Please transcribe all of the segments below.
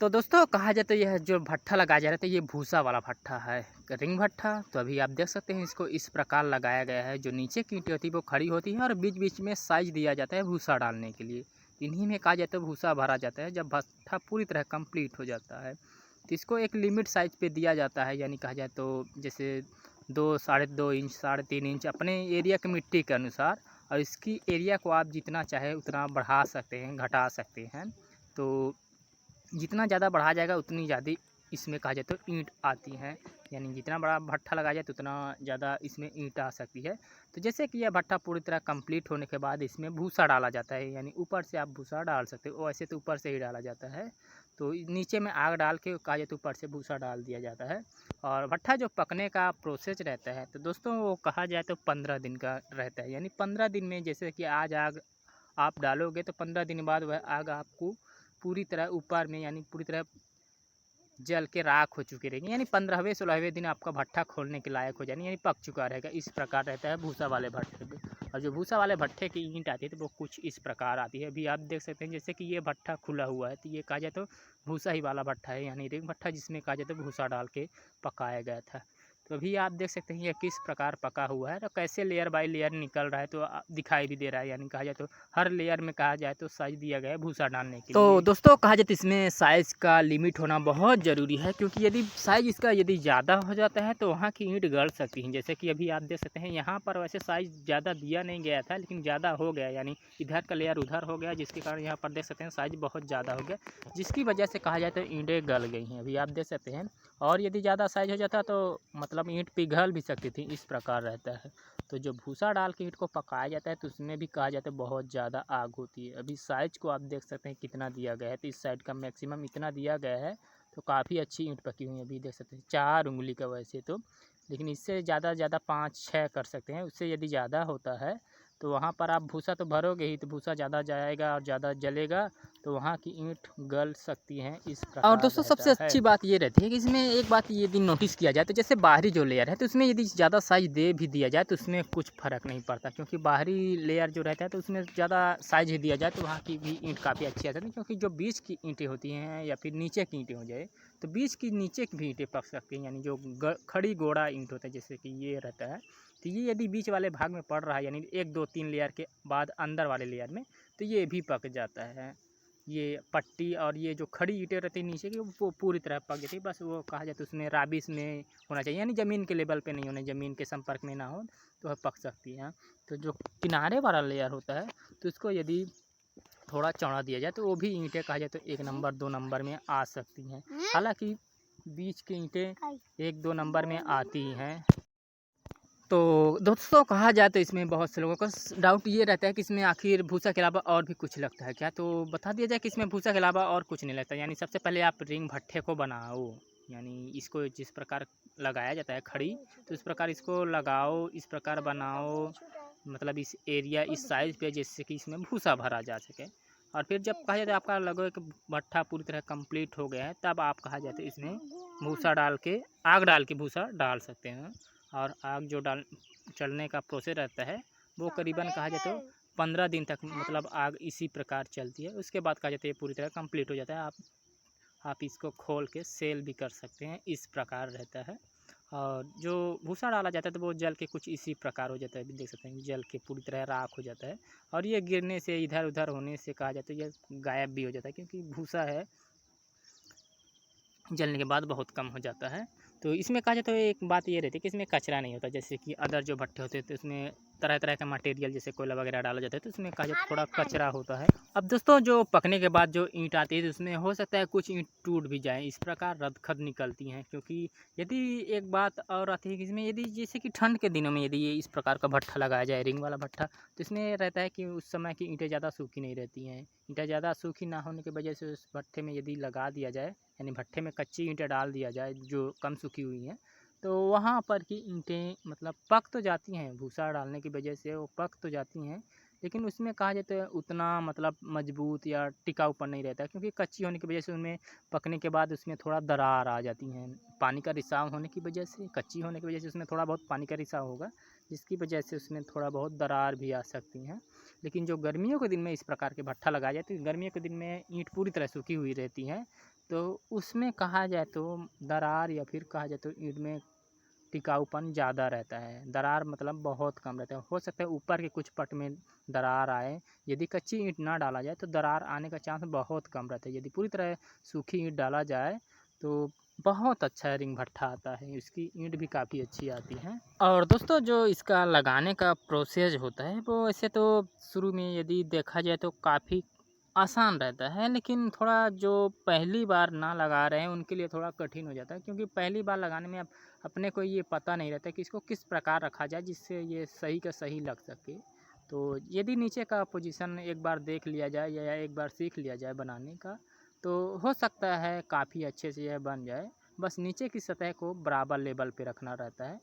तो दोस्तों कहा जाए तो यह जो भट्ठा लगाया जा रहा है तो ये भूसा वाला भट्ठा है, रिंग भट्ठा। तो अभी आप देख सकते हैं इसको इस प्रकार लगाया गया है। जो नीचे की ईंटें होती है वो खड़ी होती है और बीच बीच में साइज दिया जाता है भूसा डालने के लिए। इन्हीं में कहा जाता है भूसा भरा जाता है जब भट्ठा पूरी तरह कंप्लीट हो जाता है। तो इसको एक लिमिट साइज पे दिया जाता है, यानी कहा जाए तो जैसे 2 साढ़े 2 इंच 3.5 इंच अपने एरिया की मिट्टी के अनुसार। और इसकी एरिया को आप जितना चाहे उतना बढ़ा सकते हैं, घटा सकते हैं। तो जितना ज़्यादा बढ़ा जाएगा उतनी ज़्यादा इसमें कहा जाए तो ईंट आती हैं, यानी जितना बड़ा भट्ठा लगाया जाए तो उतना ज़्यादा इसमें ईंट आ सकती है। तो जैसे कि यह भट्ठा पूरी तरह कंप्लीट होने के बाद इसमें भूसा डाला जाता है, यानी ऊपर से आप भूसा डाल सकते हो। वैसे तो ऊपर से ही डाला जाता है, तो नीचे में आग डाल के कहा जाए तो ऊपर से भूसा डाल दिया जाता है। और भट्ठा जो पकने का प्रोसेस रहता है तो दोस्तों वो कहा जाए तो 15 दिन का रहता है। यानी 15 दिन में जैसे कि आज आग आप डालोगे तो 15 दिन बाद वह आग आपको पूरी तरह ऊपर में यानी पूरी तरह जल के राख हो चुकी रहेगी। यानी 15वें 16वें दिन आपका भट्ठा खोलने के लायक हो जाएगी, यानी पक चुका रहेगा। इस प्रकार रहता है भूसा वाले भट्ठे पे। और जो भूसा वाले भट्ठे की ईंट आती है तो वो कुछ इस प्रकार आती है। अभी आप देख सकते हैं जैसे कि ये भट्ठा खुला हुआ है तो ये कहा जाए तो भूसा ही वाला भट्ठा है, यानी रिंग भट्ठा जिसमें कहा जाए तो भूसा डाल के पकाया गया था। तो अभी आप देख सकते हैं ये किस प्रकार पका हुआ है, तो कैसे लेयर बाय लेयर निकल रहा है तो दिखाई भी दे रहा है। यानी कहा जाए तो हर लेयर में कहा जाए तो साइज दिया गया है भूसा डालने के लिए। तो दोस्तों कहा जाए तो इसमें साइज़ का लिमिट होना बहुत ज़रूरी है, क्योंकि यदि साइज़ इसका यदि ज़्यादा हो जाता है तो वहाँ की ईंट गल सकती हैं। जैसे कि अभी आप देख सकते हैं यहाँ पर वैसे साइज़ ज़्यादा दिया नहीं गया था, लेकिन ज़्यादा हो गया, यानी इधर का लेयर उधर हो गया, जिसके कारण यहाँ पर देख सकते हैं साइज़ बहुत ज़्यादा हो गया, जिसकी वजह से कहा जाए तो ईंटें गल गई हैं। अभी आप देख सकते हैं। और यदि ज़्यादा साइज़ हो जाता तो मतलब ईंट पिघल भी सकती थी, इस प्रकार रहता है। तो जो भूसा डाल के ईंट को पकाया जाता है तो उसमें भी कहा जाता है बहुत ज़्यादा आग होती है। अभी साइज को आप देख सकते हैं कितना दिया गया है, तो इस साइड का मैक्सिमम इतना दिया गया है। तो काफ़ी अच्छी ईंट पकी हुई है। अभी देख सकते हैं 4 उंगली का वैसे तो, लेकिन इससे ज़्यादा 5-6 कर सकते हैं। उससे यदि ज़्यादा होता है तो वहाँ पर आप भूसा तो भरोगे ही, तो भूसा ज़्यादा जाएगा और ज़्यादा जलेगा, तो वहाँ की ईंट गल सकती हैं, इस प्रकार। और दोस्तों सबसे अच्छी बात ये रहती है कि इसमें एक बात ये दिन नोटिस किया जाए तो जैसे बाहरी जो लेयर है तो उसमें यदि ज़्यादा साइज़ दे भी दिया जाए तो उसमें कुछ फ़र्क नहीं पड़ता, क्योंकि बाहरी लेयर जो रहता है तो उसमें ज़्यादा साइज़ ही दिया जाए तो वहाँ की भी ईंट काफ़ी अच्छी आ जाती है। क्योंकि जो बीच की ईंटें होती हैं या फिर नीचे की ईंटें हो जाए तो बीच की नीचे की भी ईंटें पक सकती हैं, यानी जो खड़ी गोड़ा ईंट होता है जैसे कि ये रहता है, तो ये यदि बीच वाले भाग में पड़ रहा है यानी 1 2 3 लेयर के बाद अंदर वाले लेयर में, तो ये भी पक जाता है। ये पट्टी और ये जो खड़ी ईंटें रहती है नीचे की वो पूरी तरह पक जाती है। बस वो कहा जाए तो उसमें राबिस में होना चाहिए, यानी ज़मीन के लेवल पे नहीं होने, ज़मीन के संपर्क में ना हो तो वह पक सकती हैं। तो जो किनारे वाला लेयर होता है तो उसको यदि थोड़ा चौड़ा दिया जाए तो वो भी ईंटें कहा जाए तो 1 नंबर 2 नंबर में आ सकती हैं। हालांकि बीच की ईंटें 1 2 नंबर में आती हैं। तो दोस्तों कहा जाए तो इसमें बहुत से लोगों का डाउट ये रहता है कि इसमें आखिर भूसा के अलावा और भी कुछ लगता है क्या, तो बता दिया जाए कि इसमें भूसा के अलावा और कुछ नहीं लगता। यानी सबसे पहले आप रिंग भट्ठे को बनाओ, यानी इसको जिस प्रकार लगाया जाता है खड़ी, तो इस प्रकार इसको लगाओ, इस प्रकार बनाओ, मतलब इस एरिया इस साइज़ पे जिससे कि इसमें भूसा भरा जा सके। और फिर जब कहा जाता है आपका लगो कि भट्ठा पूरी तरह कंप्लीट हो गया है, तब आप कहा जाता है इसमें भूसा डाल के आग डाल के भूसा डाल सकते हैं। और आग जो डाल चलने का प्रोसेस रहता है वो करीबन कहा जाए तो 15 दिन तक मतलब आग इसी प्रकार चलती है। उसके बाद कहा जाता है ये पूरी तरह कंप्लीट हो जाता है। आप इसको खोल के सेल भी कर सकते हैं, इस प्रकार रहता है। और जो भूसा डाला जाता है तो वो जल के कुछ इसी प्रकार हो जाता है। देख सकते हैं जल के पूरी तरह राख हो जाता है। और ये गिरने से इधर उधर होने से कहा जाता है ये गायब भी हो जाता है, क्योंकि भूसा है जलने के बाद बहुत कम हो जाता है। तो इसमें कहा जाए तो एक बात ये रहती है कि इसमें कचरा नहीं होता, जैसे कि अदर जो भट्टे होते हैं तो इसमें तरह तरह का मटेरियल जैसे कोयला वगैरह डाला जाता है तो इसमें कहा जाए तो थोड़ा कचरा होता है। अब दोस्तों जो पकने के बाद जो ईंट आती है तो उसमें हो सकता है कुछ ईंट टूट भी जाए, इस प्रकार रदखद निकलती हैं। क्योंकि यदि एक बात और आती है कि इसमें यदि जैसे कि ठंड के दिनों में यदि ये इस प्रकार का भट्ठा लगाया जाए रिंग वाला भट्ठा, तो इसमें रहता है कि उस समय की ईंटें ज़्यादा सूखी नहीं रहती हैं। ईंटें ज़्यादा सूखी ना होने की वजह से उस भट्ठे में यदि लगा दिया जाए, यानी भट्ठे में कच्ची ईंटें डाल दिया जाए जो कम सूखी हुई हैं, तो वहाँ पर की ईंटें मतलब पक तो जाती हैं, भूसा डालने की वजह से वो पक तो जाती हैं, लेकिन उसमें कहा जाए तो उतना मतलब मजबूत या टिकाऊपन नहीं रहता, क्योंकि कच्ची होने की वजह से उनमें पकने के बाद उसमें थोड़ा दरार आ जाती हैं। पानी का रिसाव होने की वजह से, कच्ची होने की वजह से उसमें थोड़ा बहुत पानी का रिसाव होगा, जिसकी वजह से उसमें थोड़ा बहुत दरार भी आ सकती हैं। लेकिन जो गर्मियों के दिन में इस प्रकार के भट्ठा लगाया जाए तो गर्मियों के दिन में ईंट पूरी तरह सूखी हुई रहती हैं, तो उसमें कहा जाए तो दरार या फिर कहा जाए तो ईंट में टिकाऊपन ज़्यादा रहता है। दरार मतलब बहुत कम रहता है। हो सकता है ऊपर के कुछ पट में दरार आए। यदि कच्ची ईंट ना डाला जाए तो दरार आने का चांस बहुत कम रहता है। यदि पूरी तरह सूखी ईंट डाला जाए तो बहुत अच्छा रिंग भट्ठा आता है। इसकी ईंट भी काफ़ी अच्छी आती है। और दोस्तों जो इसका लगाने का प्रोसेस होता है वो ऐसे तो शुरू में यदि देखा जाए तो काफ़ी आसान रहता है, लेकिन थोड़ा जो पहली बार ना लगा रहे हैं उनके लिए थोड़ा कठिन हो जाता है, क्योंकि पहली बार लगाने में अपने को ये पता नहीं रहता कि इसको किस प्रकार रखा जाए जिससे ये सही का सही लग सके। तो यदि नीचे का पोजीशन एक बार देख लिया जाए या एक बार सीख लिया जाए बनाने का, तो हो सकता है काफ़ी अच्छे से यह बन जाए। बस नीचे की सतह को बराबर लेवल पे रखना रहता है,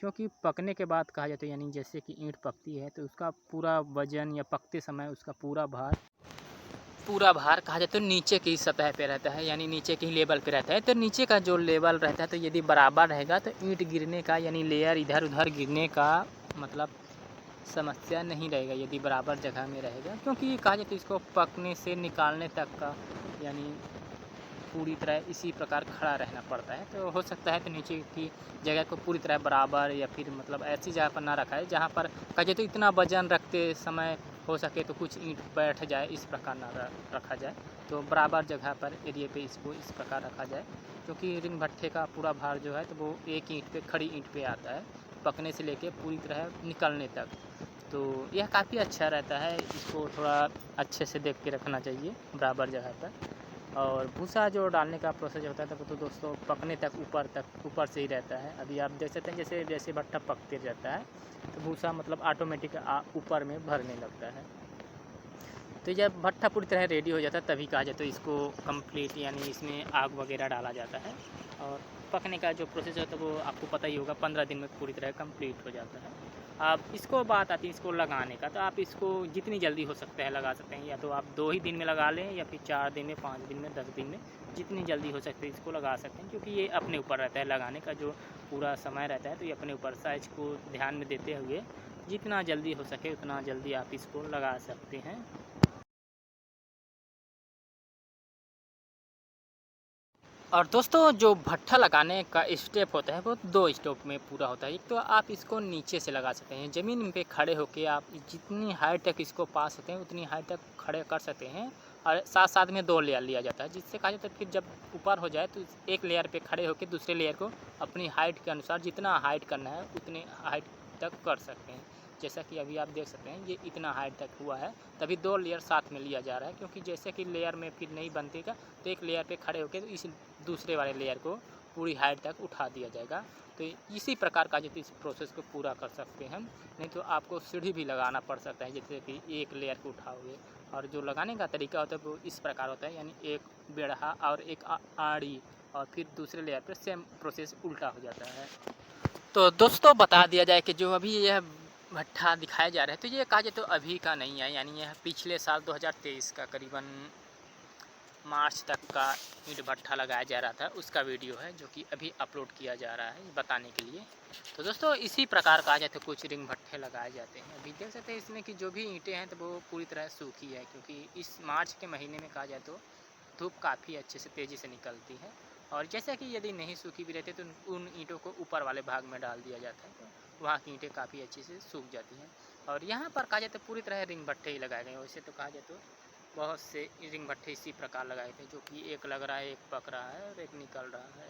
क्योंकि पकने के बाद कहा जाए तो यानी जैसे कि ईंट पकती है तो उसका पूरा वजन या पकते समय उसका पूरा भार कहा जाए तो नीचे की सतह पे रहता है, यानी नीचे की लेवल पे रहता है। तो नीचे का जो लेवल रहता है तो यदि बराबर रहेगा तो ईंट गिरने का यानी लेयर इधर उधर गिरने का मतलब समस्या नहीं रहेगा, यदि बराबर जगह में रहेगा। क्योंकि कहा जाए तो इसको पकने से निकालने तक का यानी पूरी तरह इसी प्रकार खड़ा रहना पड़ता है। तो हो सकता है तो नीचे की जगह को पूरी तरह बराबर या फिर मतलब ऐसी जगह पर ना रखा है जहाँ पर कहा जाए तो इतना वजन रखते समय हो सके तो कुछ ईंट बैठ जाए, इस प्रकार ना रखा जाए। तो बराबर जगह पर एरिए पे इसको इस प्रकार रखा जाए, क्योंकि रिंग भट्ठे का पूरा भार जो है तो वो एक ईंट पे खड़ी ईंट पे आता है, पकने से लेके पूरी तरह निकलने तक। तो यह काफ़ी अच्छा रहता है। इसको थोड़ा अच्छे से देख के रखना चाहिए बराबर जगह पर। और भूसा जो डालने का प्रोसेस होता है तो दोस्तों पकने तक ऊपर से ही रहता है। अभी आप देख सकते हैं जैसे जैसे भट्ठा पकते जाता है तो भूसा मतलब ऑटोमेटिक ऊपर में भरने लगता है। तो जब भट्ठा पूरी तरह रेडी हो जाता है तभी कहा जाए तो इसको कंप्लीट यानी इसमें आग वगैरह डाला जाता है। और पकने का जो प्रोसेस होता है वो आपको पता ही होगा, 15 दिन में पूरी तरह कंप्लीट हो जाता है। अब इसको बात आती है इसको लगाने का, तो आप इसको जितनी जल्दी हो सकता है लगा सकते हैं। या तो आप 2 ही दिन में लगा लें या फिर 4 दिन में, 5 दिन में, 10 दिन में, जितनी जल्दी हो सकती है इसको लगा सकते हैं। क्योंकि ये अपने ऊपर रहता है लगाने का जो पूरा समय रहता है, तो ये अपने ऊपर साइज को ध्यान में देते हुए जितना जल्दी हो सके उतना जल्दी आप इसको लगा सकते हैं। और दोस्तों जो भट्ठा लगाने का स्टेप होता है वो 2 स्टेप में पूरा होता है। एक तो आप इसको नीचे से लगा सकते हैं, ज़मीन पे खड़े होकर आप जितनी हाइट तक इसको पा सकते हैं उतनी हाइट तक खड़े कर सकते हैं। और साथ साथ में 2 लेयर लिया जाता है, जिससे कहा जाता है फिर जब ऊपर हो जाए तो एक लेयर पे खड़े होकर दूसरे लेयर को अपनी हाइट के अनुसार जितना हाइट करना है उतने हाइट तक कर सकते हैं। जैसा कि अभी आप देख सकते हैं ये इतना हाइट तक हुआ है, तभी 2 लेयर साथ में लिया जा रहा है। क्योंकि जैसे कि लेयर में फिर नहीं बनतेगा तो एक लेयर पे खड़े होकर इस दूसरे वाले लेयर को पूरी हाइट तक उठा दिया जाएगा। तो इसी प्रकार का इस प्रोसेस को पूरा कर सकते हैं। नहीं तो आपको सीढ़ी भी लगाना पड़ सकता है, जैसे कि एक लेयर को उठाओगे। और जो लगाने का तरीका होता है वो इस प्रकार होता है, यानी एक बेढ़ा और एक आड़ी और फिर दूसरे लेयर पर सेम प्रोसेस उल्टा हो जाता है। तो दोस्तों बता दिया जाए कि जो अभी यह भट्ठा दिखाया जा रहा है तो ये कहा जाए तो अभी का नहीं है, यानी यह पिछले साल 2023 का करीबन मार्च तक का ईंट भट्ठा लगाया जा रहा था, उसका वीडियो है जो कि अभी अपलोड किया जा रहा है बताने के लिए। तो दोस्तों इसी प्रकार कहा जाए तो कुछ रिंग भट्ठे लगाए जाते हैं। अभी देख सकते हैं इसमें कि जो भी ईंटें हैं तो वो पूरी तरह सूखी है, क्योंकि इस मार्च के महीने में कहा जाए तो धूप काफ़ी अच्छे से तेज़ी से निकलती है। और जैसा कि यदि नहीं सूखी भी रहती तो उन ईंटों को ऊपर वाले भाग में डाल दिया जाता है, तो वहाँ की ईंटें काफ़ी अच्छे से सूख जाती हैं। और यहाँ पर कहा जाए तो पूरी तरह रिंग भट्ठे ही लगाए गए। वैसे तो कहा जाए तो बहुत से रिंग भट्ठे इसी प्रकार लगाए थे, जो कि एक लग रहा है, एक पक रहा है और एक निकल रहा है।